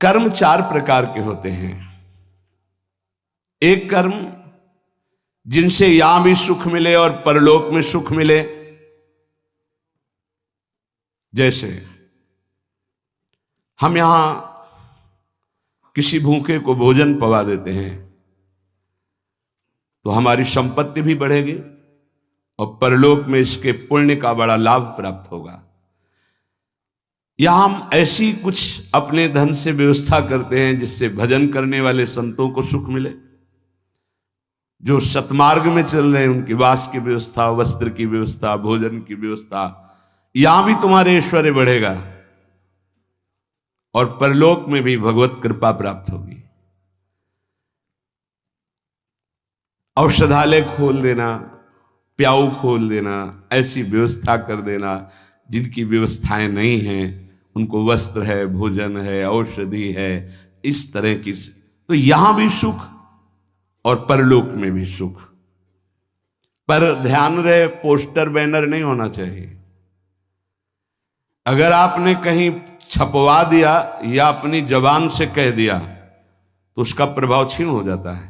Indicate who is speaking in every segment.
Speaker 1: कर्म चार प्रकार के होते हैं। एक कर्म जिनसे यहां भी सुख मिले और परलोक में सुख मिले, जैसे हम यहां किसी भूखे को भोजन पवा देते हैं तो हमारी संपत्ति भी बढ़ेगी और परलोक में इसके पुण्य का बड़ा लाभ प्राप्त होगा। या हम ऐसी कुछ अपने धन से व्यवस्था करते हैं जिससे भजन करने वाले संतों को सुख मिले, जो सतमार्ग में चल रहे हैं उनकी वास की व्यवस्था, वस्त्र की व्यवस्था, भोजन की व्यवस्था, यहां भी तुम्हारे ऐश्वर्य बढ़ेगा और परलोक में भी भगवत कृपा प्राप्त होगी। औषधालय खोल देना, प्याऊ खोल देना, ऐसी व्यवस्था कर देना जिनकी व्यवस्थाएं नहीं हैं, उनको वस्त्र है, भोजन है, औषधि है, इस तरह की, तो यहां भी सुख और परलोक में भी सुख। पर ध्यान रहे, पोस्टर बैनर नहीं होना चाहिए। अगर आपने कहीं छपवा दिया या अपनी जबान से कह दिया तो उसका प्रभाव क्षीण हो जाता है।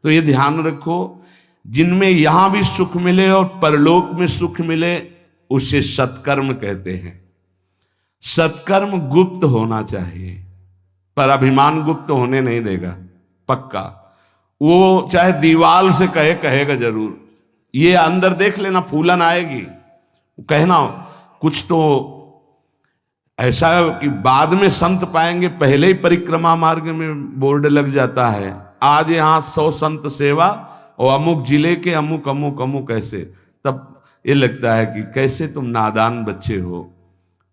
Speaker 1: तो ये ध्यान रखो, जिनमें यहां भी सुख मिले और परलोक में सुख मिले उसे सत्कर्म कहते हैं। सत्कर्म गुप्त होना चाहिए, पर अभिमान गुप्त होने नहीं देगा, पक्का। वो चाहे दीवाल से कहेगा जरूर। ये अंदर देख लेना, फूलन आएगी, कहना कुछ तो ऐसा कि बाद में संत पाएंगे, पहले ही परिक्रमा मार्ग में बोर्ड लग जाता है, आज यहाँ 100 संत सेवा और अमुक जिले के अमुक अमुक अमुक ऐसे। तब ये लगता है कि कैसे तुम नादान बच्चे हो,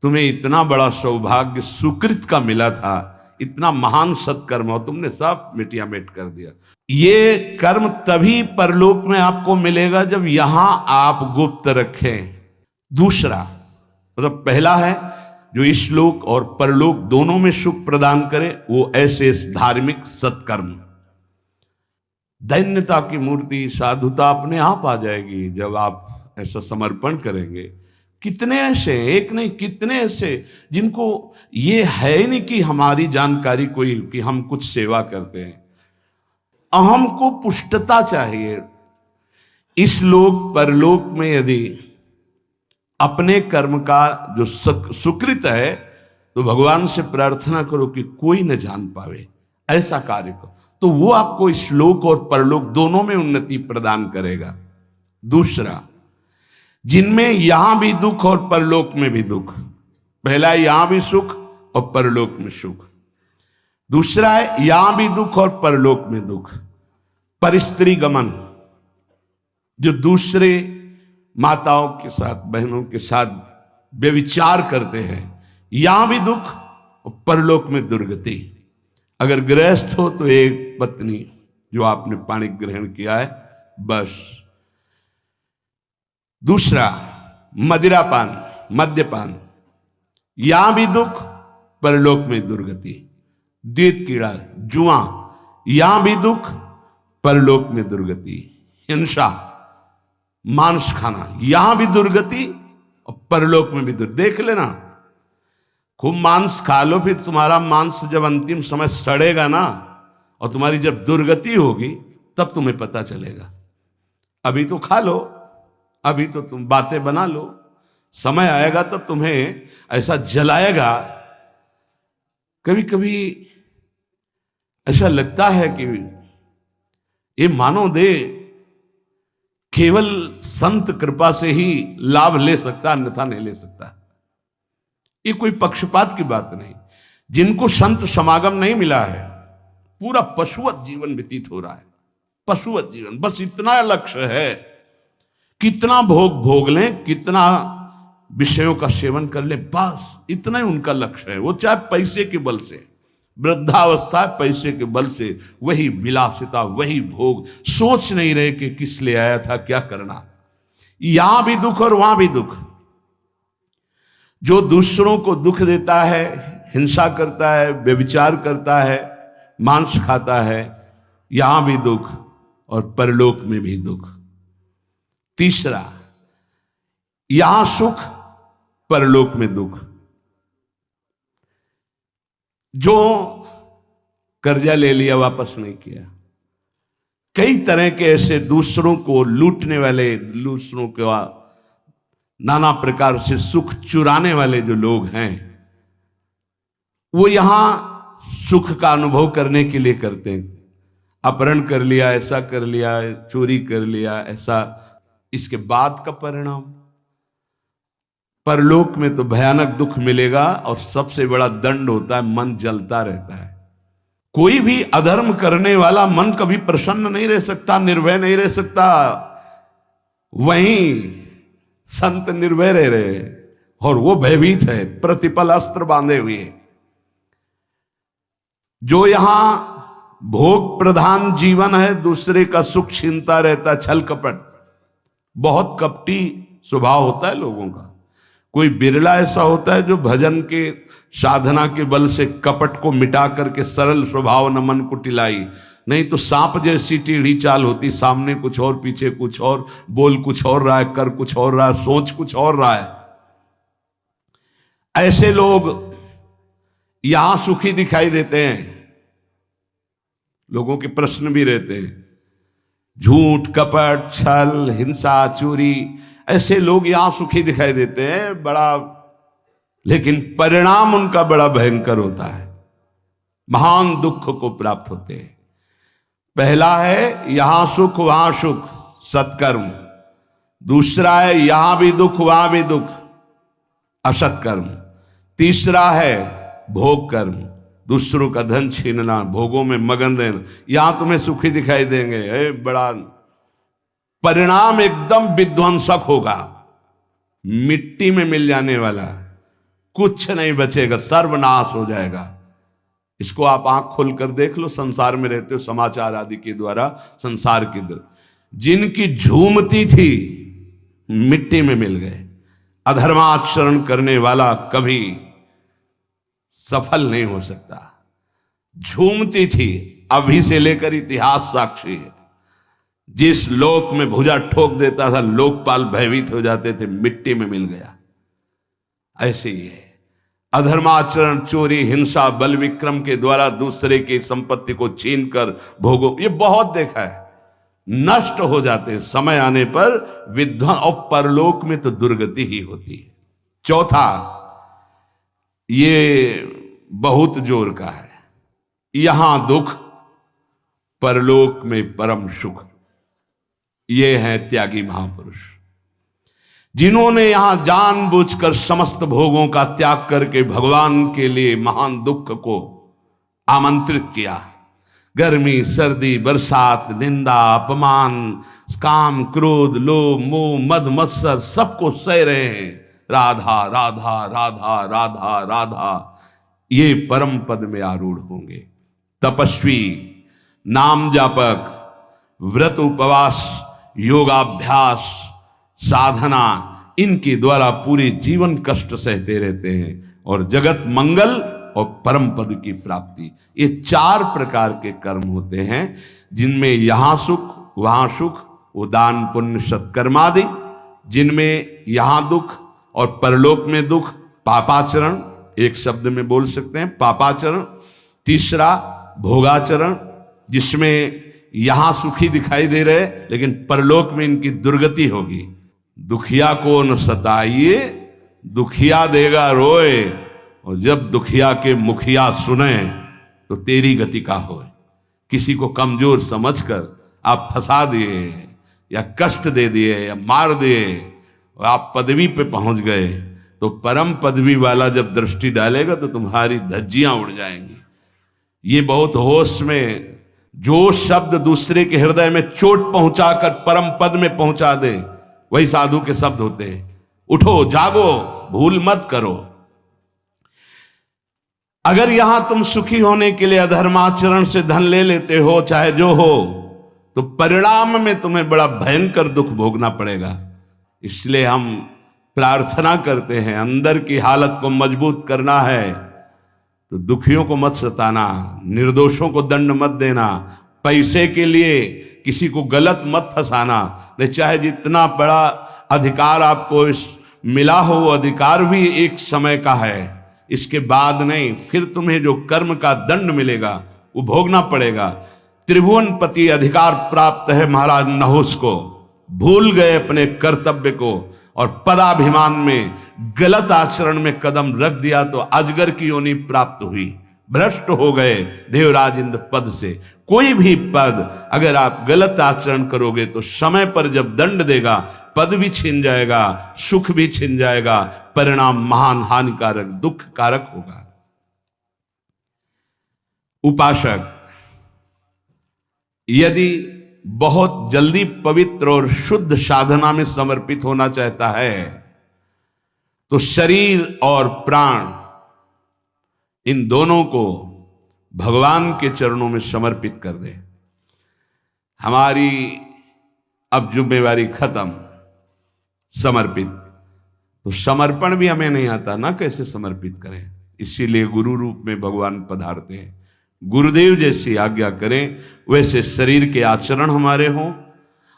Speaker 1: तुम्हें इतना बड़ा सौभाग्य सुकृत का मिला था, इतना महान सत्कर्म हो, तुमने सब मिटिया मेट कर दिया। ये कर्म तभी परलोक में आपको मिलेगा जब यहां आप गुप्त रखें। दूसरा मतलब पहला है जो इस लोक और परलोक दोनों में सुख प्रदान करे, वो ऐसे धार्मिक सत्कर्म। दैन्यता की मूर्ति, साधुता अपने आप आ जाएगी जब आप ऐसा समर्पण करेंगे। कितने ऐसे, एक नहीं कितने ऐसे जिनको ये है नहीं कि हमारी जानकारी कोई, कि हम कुछ सेवा करते हैं। अहम को पुष्टता चाहिए। इस लोक परलोक में यदि अपने कर्म का जो सुकृत है तो भगवान से प्रार्थना करो कि कोई न जान पावे, ऐसा कार्य करो, तो वो आपको इस लोक और परलोक दोनों में उन्नति प्रदान करेगा। दूसरा, जिनमें यहां भी दुख और परलोक में भी दुख। पहला है यहां भी सुख और परलोक में सुख। दूसरा है यहां भी दुख और परलोक में दुख। परिस्त्री गमन, जो दूसरे माताओं के साथ, बहनों के साथ व्यभिचार करते हैं, यहां भी दुख और परलोक में दुर्गति। अगर गृहस्थ हो तो एक पत्नी जो आपने पाणी ग्रहण किया है, बस। दूसरा मदिरापान, मद्यपान, यहां भी दुख, परलोक में दुर्गति। द्वैत कीड़ा, जुआ, यहां भी दुख, परलोक में दुर्गति। हिंसा, मांस खाना, यहां भी दुर्गति और परलोक में भी दुर्गति। देख लेना, खूब मांस खा लो, फिर तुम्हारा मांस जब अंतिम समय सड़ेगा ना और तुम्हारी जब दुर्गति होगी तब तुम्हें पता चलेगा। अभी तो खा लो, अभी तो तुम बातें बना लो, समय आएगा तब तुम्हें ऐसा जलाएगा। कभी कभी ऐसा लगता है कि ये मानव देह केवल संत कृपा से ही लाभ ले सकता, अन्यथा नहीं ले सकता। ये कोई पक्षपात की बात नहीं। जिनको संत समागम नहीं मिला है, पूरा पशुवत जीवन व्यतीत हो रहा है, पशुवत जीवन। बस इतना लक्ष्य है, कितना भोग भोग लें, कितना विषयों का सेवन कर ले, बस इतना ही उनका लक्ष्य है। वो चाहे पैसे के बल से, वृद्धावस्था पैसे के बल से, वही विलासिता, वही भोग, सोच नहीं रहे कि किस लिए आया था, क्या करना। यहां भी दुख और वहां भी दुख। जो दूसरों को दुख देता है, हिंसा करता है, व्यभिचार करता है, मांस खाता है, यहां भी दुख और परलोक में भी दुख। तीसरा, यहां सुख, परलोक में दुख। जो कर्जा ले लिया, वापस नहीं किया। कई तरह के ऐसे दूसरों को लूटने वाले, दूसरों के नाना प्रकार से सुख चुराने वाले जो लोग हैं, वो यहां सुख का अनुभव करने के लिए करते हैं। अपहरण कर लिया, ऐसा कर लिया, चोरी कर लिया, ऐसा। इसके बाद का परिणाम परलोक में तो भयानक दुख मिलेगा, और सबसे बड़ा दंड होता है, मन जलता रहता है। कोई भी अधर्म करने वाला मन कभी प्रसन्न नहीं रह सकता, निर्भय नहीं रह सकता। वहीं संत निर्भय रह रहे, और वो भयभीत है, प्रतिपल अस्त्र बांधे हुए। जो यहां भोग प्रधान जीवन है, दूसरे का सुख छीनता रहता, छल कपट, बहुत कपटी स्वभाव होता है लोगों का। कोई बिरला ऐसा होता है जो भजन के साधना के बल से कपट को मिटा करके सरल स्वभाव न मन को टिलाई। नहीं तो सांप जैसी टेढ़ी चाल होती, सामने कुछ और, पीछे कुछ और, बोल कुछ और रहा है, कर कुछ और रहा है, सोच कुछ और रहा है। ऐसे लोग यहां सुखी दिखाई देते हैं। लोगों के प्रश्न भी रहते हैं, झूठ, कपट, छल, हिंसा, चोरी, ऐसे लोग यहां सुखी दिखाई देते हैं बड़ा, लेकिन परिणाम उनका बड़ा भयंकर होता है। महान दुख को प्राप्त होते हैं। पहला है यहां सुख वहां सुख, सत्कर्म। दूसरा है यहां भी दुख वहां भी दुख, असत्कर्म। तीसरा है भोग कर्म, दूसरों का धन छीनना, भोगों में मगन रहना। यहां तुम्हें सुखी दिखाई देंगे, बड़ा परिणाम एकदम विध्वंसक होगा, मिट्टी में मिल जाने वाला, कुछ नहीं बचेगा, सर्वनाश हो जाएगा। इसको आप आंख खोलकर देख लो, संसार में रहते हो, समाचार आदि के द्वारा संसार के द्वारा, जिनकी झूमती थी मिट्टी में मिल गए। अधर्माचरण करने वाला कभी सफल नहीं हो सकता। झूमती थी, अभी से लेकर इतिहास साक्षी है। जिस लोक में भुजा ठोक देता था, लोकपाल भयभीत हो जाते थे, मिट्टी में मिल गया। ऐसे ही है अधर्माचरण, चोरी, हिंसा, बल विक्रम के द्वारा दूसरे की संपत्ति को छीनकर भोगो, ये बहुत देखा है, नष्ट हो जाते हैं। समय आने पर विध्वंस, और परलोक में तो दुर्गति ही होती है। चौथा, ये बहुत जोर का है, यहां दुख, परलोक में परम सुख। ये है त्यागी महापुरुष, जिन्होंने यहां जानबूझकर समस्त भोगों का त्याग करके भगवान के लिए महान दुख को आमंत्रित किया। गर्मी, सर्दी, बरसात, निंदा, अपमान, काम, क्रोध, लोभ, मोह, मद, मत्सर, सबको सह रहे हैं। राधा राधा राधा राधा राधा, ये परम पद में आरूढ़ होंगे। तपस्वी, नाम जापक, व्रत उपवास, योगाभ्यास, साधना, इनके द्वारा पूरे जीवन कष्ट सहते रहते हैं, और जगत मंगल और परम पद की प्राप्ति। ये 4 प्रकार के कर्म होते हैं, जिनमें यहां सुख वहां सुख, वो दान पुण्य सत्कर्मादि, जिनमें यहां दुख और परलोक में दुख, पापाचरण, एक शब्द में बोल सकते हैं पापाचरण। तीसरा भोगाचरण, जिसमें यहां सुखी दिखाई दे रहे लेकिन परलोक में इनकी दुर्गति होगी। दुखिया को न सताइए, दुखिया देगा रोए, और जब दुखिया के मुखिया सुने तो तेरी गति का होए। किसी को कमजोर समझकर आप फंसा दिए या कष्ट दे दिए या मार दिए, और आप पदवी पे पहुंच गए, तो परम पदवी वाला जब दृष्टि डालेगा तो तुम्हारी धज्जियां उड़ जाएंगी। ये बहुत होश में, जो शब्द दूसरे के हृदय में चोट पहुंचाकर परम पद में पहुंचा दे, वही साधु के शब्द होते हैं। उठो, जागो, भूल मत करो। अगर यहां तुम सुखी होने के लिए अधर्माचरण से धन ले लेते हो, चाहे जो हो, तो परिणाम में तुम्हें बड़ा भयंकर दुख भोगना पड़ेगा। इसलिए हम प्रार्थना करते हैं, अंदर की हालत को मजबूत करना है तो दुखियों को मत सताना, निर्दोषों को दंड मत देना, पैसे के लिए किसी को गलत मत फंसाना। नहीं, चाहे जितना बड़ा अधिकार आपको मिला हो, वो अधिकार भी एक समय का है, इसके बाद नहीं। फिर तुम्हें जो कर्म का दंड मिलेगा वो भोगना पड़ेगा। त्रिभुवनपति अधिकार प्राप्त है महाराज नहुस को, भूल गए अपने कर्तव्य को और पदाभिमान में गलत आचरण में कदम रख दिया तो अजगर की योनि प्राप्त हुई, भ्रष्ट हो गए देवराज इंद्र पद से। कोई भी पद अगर आप गलत आचरण करोगे तो समय पर जब दंड देगा, पद भी छिन जाएगा, सुख भी छिन जाएगा, परिणाम महान हानिकारक दुख कारक होगा। उपासक यदि बहुत जल्दी पवित्र और शुद्ध साधना में समर्पित होना चाहता है तो शरीर और प्राण इन दोनों को भगवान के चरणों में समर्पित कर दे। हमारी अब जिम्मेवारी खत्म, समर्पित। तो समर्पण भी हमें नहीं आता ना, कैसे समर्पित करें। इसीलिए गुरु रूप में भगवान पधारते हैं। गुरुदेव जैसी आज्ञा करें वैसे शरीर के आचरण हमारे हों,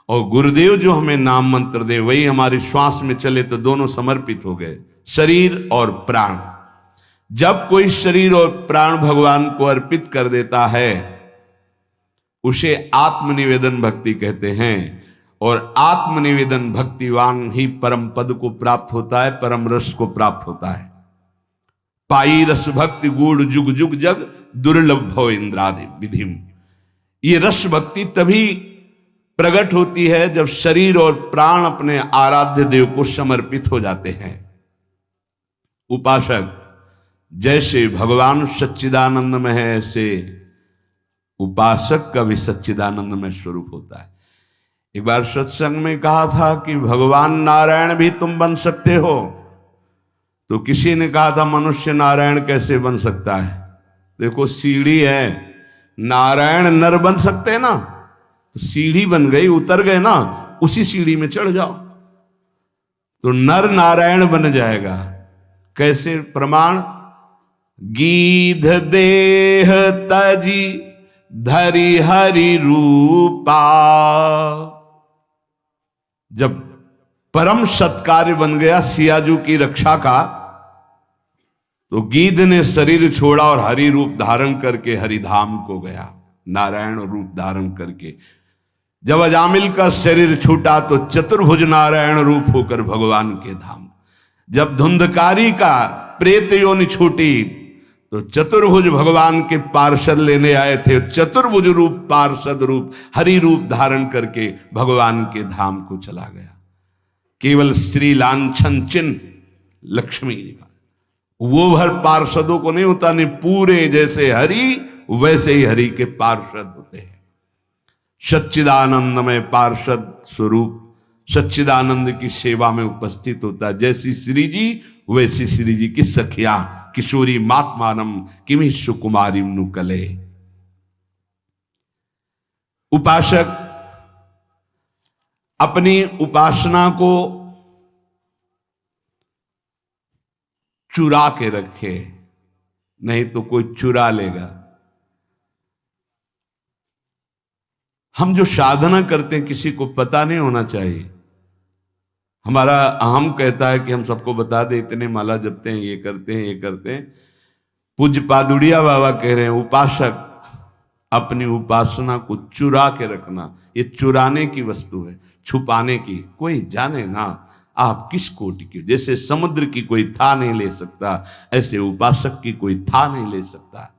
Speaker 1: और गुरुदेव जो हमें नाम मंत्र दे वही हमारी श्वास में चले, तो दोनों समर्पित हो गए, शरीर और प्राण। जब कोई शरीर और प्राण भगवान को अर्पित कर देता है उसे आत्मनिवेदन भक्ति कहते हैं, और आत्मनिवेदन भक्तिवान ही परम पद को प्राप्त होता है, परम रस को प्राप्त होता है। पाई रस भक्ति गूढ़ जुग जुग जग दुर्लभ भव इंद्रादि विधिम। ये रस भक्ति तभी प्रकट होती है जब शरीर और प्राण अपने आराध्य देव को समर्पित हो जाते हैं। उपासक जैसे भगवान सच्चिदानंद में है, ऐसे उपासक का भी सच्चिदानंद में स्वरूप होता है। एक बार सत्संग में कहा था कि भगवान नारायण भी तुम बन सकते हो, तो किसी ने कहा था मनुष्य नारायण कैसे बन सकता है। देखो सीढ़ी है, नारायण नर बन सकते हैं ना, तो सीढ़ी बन गई, उतर गए ना, उसी सीढ़ी में चढ़ जाओ तो नर नारायण बन जाएगा। कैसे प्रमाण? गीध देह तजी धरि हरि रूपा। जब परम सत्कार्य बन गया सियाजू की रक्षा का, तो गीध ने शरीर छोड़ा और हरि रूप धारण करके हरिधाम को गया, नारायण रूप धारण करके। जब अजामिल का शरीर छूटा तो चतुर्भुज नारायण रूप होकर भगवान के धाम। जब धुंधकारी का प्रेत योनि छूटी तो चतुर्भुज भगवान के पार्षद लेने आए थे, चतुर्भुज रूप पार्षद रूप हरि रूप धारण करके भगवान के धाम को चला गया। केवल श्री लांछन चिन्ह लक्ष्मी जी का, वो भर पार्षदों को नहीं होता, नहीं, पूरे जैसे हरि वैसे ही हरि के पार्षद होते हैं। सच्चिदानंद में पार्षद स्वरूप सच्चिदानंद की सेवा में उपस्थित होता है। जैसी श्री जी वैसी श्री जी की सखिया किशोरी मात्मानम किमि सुकुमारी नुकले। उपासक अपनी उपासना को चुरा के रखे, नहीं तो कोई चुरा लेगा। हम जो साधना करते हैं किसी को पता नहीं होना चाहिए। हमारा अहम कहता है कि हम सबको बता दे, इतने माला जपते हैं, ये करते हैं, ये करते हैं। पूज्य पादुड़िया बाबा कह रहे हैं उपासक अपनी उपासना को चुरा के रखना, ये चुराने की वस्तु है, छुपाने की। कोई जाने ना आप किस कोटि के। जैसे समुद्र की कोई था नहीं ले सकता, ऐसे उपासक की कोई था नहीं ले सकता।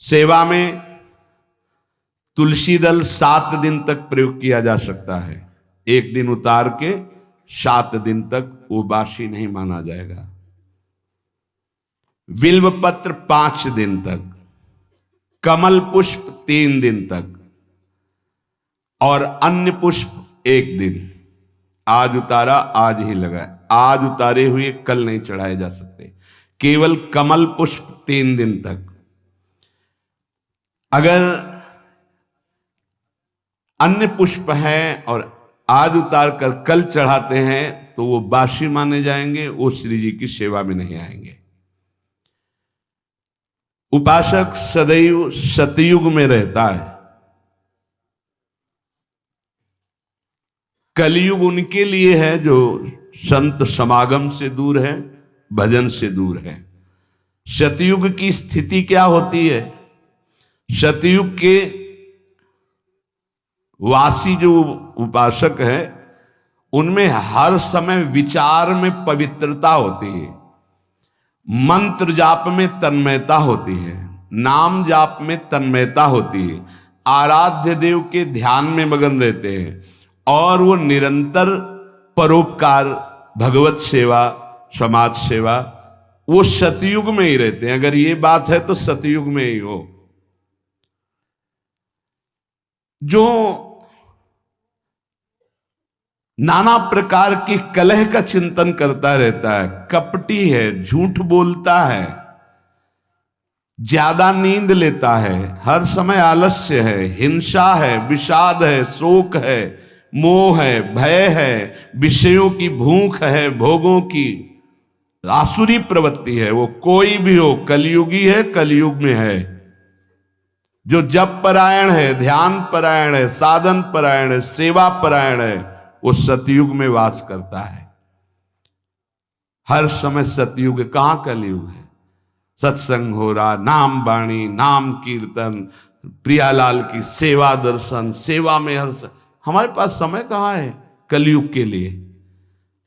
Speaker 1: सेवा में तुलसी दल 7 दिन तक प्रयोग किया जा सकता है। एक दिन उतार के 7 दिन तक वो बासी नहीं माना जाएगा। बिल्व पत्र 5 दिन तक, कमल पुष्प 3 दिन तक, और अन्य पुष्प 1 दिन। आज उतारा आज ही लगाए, आज उतारे हुए कल नहीं चढ़ाए जा सकते। केवल कमल पुष्प 3 दिन तक। अगर अन्य पुष्प हैं और आज उतार कर कल चढ़ाते हैं तो वो बासी माने जाएंगे, वो श्री जी की सेवा में नहीं आएंगे। उपासक सदैव सतयुग में रहता है। कलयुग उनके लिए है जो संत समागम से दूर है, भजन से दूर है। सतयुग की स्थिति क्या होती है? सतयुग के वासी जो उपासक है उनमें हर समय विचार में पवित्रता होती है, मंत्र जाप में तन्मयता होती है, नाम जाप में तन्मयता होती है, आराध्य देव के ध्यान में मगन रहते हैं और वो निरंतर परोपकार, भगवत सेवा, समाज सेवा, वो सतयुग में ही रहते हैं। अगर ये बात है तो सतयुग में ही हो। जो नाना प्रकार की कलह का चिंतन करता रहता है, कपटी है, झूठ बोलता है, ज्यादा नींद लेता है, हर समय आलस्य है, हिंसा है, विषाद है, शोक है, मोह है, भय है, विषयों की भूख है, भोगों की आसुरी प्रवृत्ति है, वो कोई भी हो, कलयुगी है, कलयुग में है। जो जप परायण है, ध्यान परायण है, साधन परायण है, सेवा परायण है, वो सतयुग में वास करता है। हर समय सतयुग, कहां कलयुग है? सत्संग हो रहा, नाम वाणी, नाम कीर्तन, प्रियालाल की सेवा दर्शन, सेवा में हर हमारे पास समय कहां है कलयुग के लिए?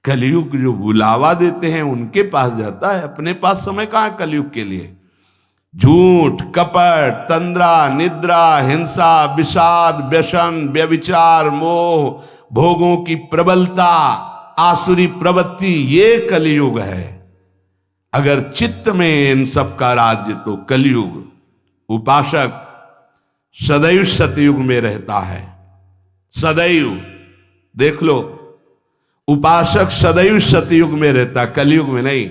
Speaker 1: कलयुग जो बुलावा देते हैं उनके पास जाता है, अपने पास समय कहां है कलयुग के लिए? झूठ, कपट, तंद्रा, निद्रा, हिंसा, विषाद, व्यसन, व्यभिचार, मोह, भोगों की प्रबलता, आसुरी प्रवृत्ति, ये कलयुग है। अगर चित्त में इन सब का राज्य तो कलयुग। उपासक सदैव सतयुग में रहता है, सदैव। देख लो, उपासक सदैव सतयुग में रहता, कलयुग में नहीं।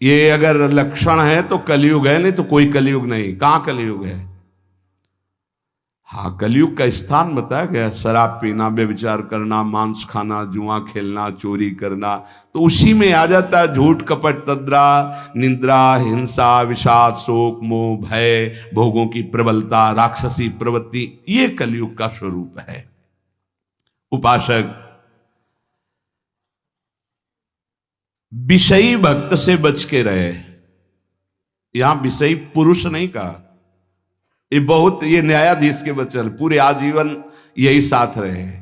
Speaker 1: ये अगर लक्षण है तो कलयुग है, नहीं तो कोई कलयुग नहीं। कहां कलयुग है? हाँ, कलयुग का स्थान बताया गया, शराब पीना, व्यभिचार करना, मांस खाना, जुआ खेलना, चोरी करना, तो उसी में आ जाता है झूठ, कपट, तंद्रा, निंद्रा, हिंसा, विषाद, शोक, मोह, भय, भोगों की प्रबलता, राक्षसी प्रवृत्ति, ये कलयुग का स्वरूप है। उपासक विषयी भक्त से बच के रहे। यहां विषयी पुरुष नहीं कहा, ये न्यायाधीश के बच्चे पूरे आजीवन यही साथ रहे।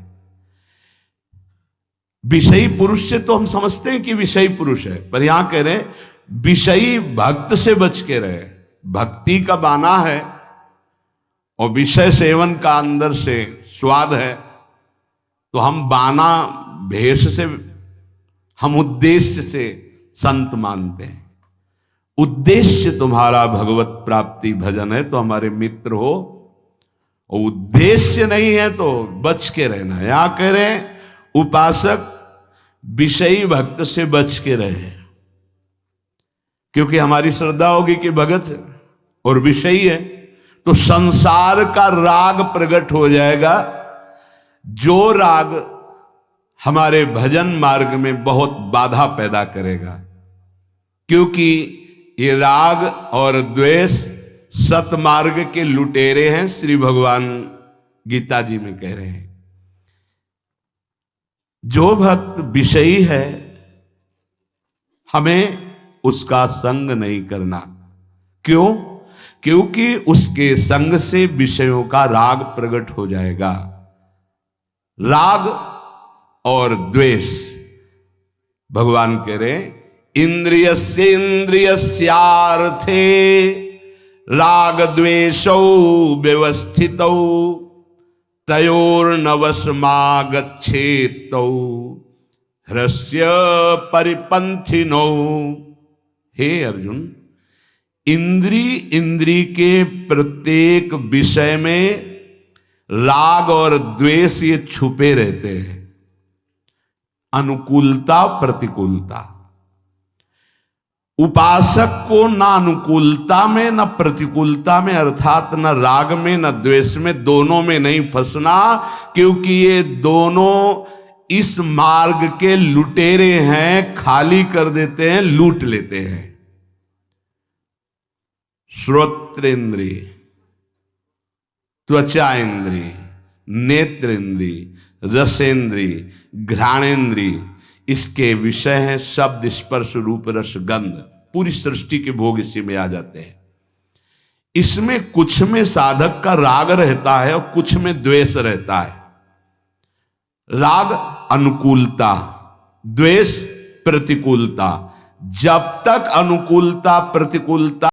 Speaker 1: विषयी पुरुष से तो हम समझते हैं कि विषयी पुरुष है, पर यहां कह रहे हैं विषयी भक्त से बच के रहे। भक्ति का बाना है और विषय सेवन का अंदर से स्वाद है, तो हम बाना भेष से, हम उद्देश्य से संत मानते हैं। उद्देश्य तुम्हारा भगवत प्राप्ति भजन है तो हमारे मित्र हो, और उद्देश्य नहीं है तो बच के रहना। यहां कह रहे हैं उपासक विषयी भक्त से बच के रहे, क्योंकि हमारी श्रद्धा होगी कि भगत है और विषयी है तो संसार का राग प्रकट हो जाएगा, जो राग हमारे भजन मार्ग में बहुत बाधा पैदा करेगा। क्योंकि ये राग और द्वेष सतमार्ग के लुटेरे हैं, श्री भगवान गीता जी में कह रहे हैं। जो भक्त विषयी है हमें उसका संग नहीं करना। क्यों? क्योंकि उसके संग से विषयों का राग प्रकट हो जाएगा। राग और द्वेष, भगवान कह रहे इंद्रियस्य इंद्रियस्यार्थे राग द्वेषौ व्यवस्थितौ तयोर्नवशमागच्छेतौ ह्रस्य परिपंथिनौ। हे अर्जुन, इंद्री के प्रत्येक विषय में राग और द्वेष ये छुपे रहते हैं। अनुकूलता, प्रतिकूलता। उपासक को ना अनुकूलता में न प्रतिकूलता में, अर्थात न राग में न द्वेष में, दोनों में नहीं फंसना, क्योंकि ये दोनों इस मार्ग के लुटेरे हैं, खाली कर देते हैं, लूट लेते हैं। श्रोत्रेंद्रिय, त्वचा इंद्रिय, नेत्र इंद्रिय, रसेंद्रिय, घ्राणेन्द्रिय, इसके विषय हैं शब्द, स्पर्श, रूप, रस, गंध। पूरी सृष्टि के भोग इसी में आ जाते हैं। इसमें कुछ में साधक का राग रहता है और कुछ में द्वेष रहता है। राग अनुकूलता, द्वेष प्रतिकूलता। जब तक अनुकूलता प्रतिकूलता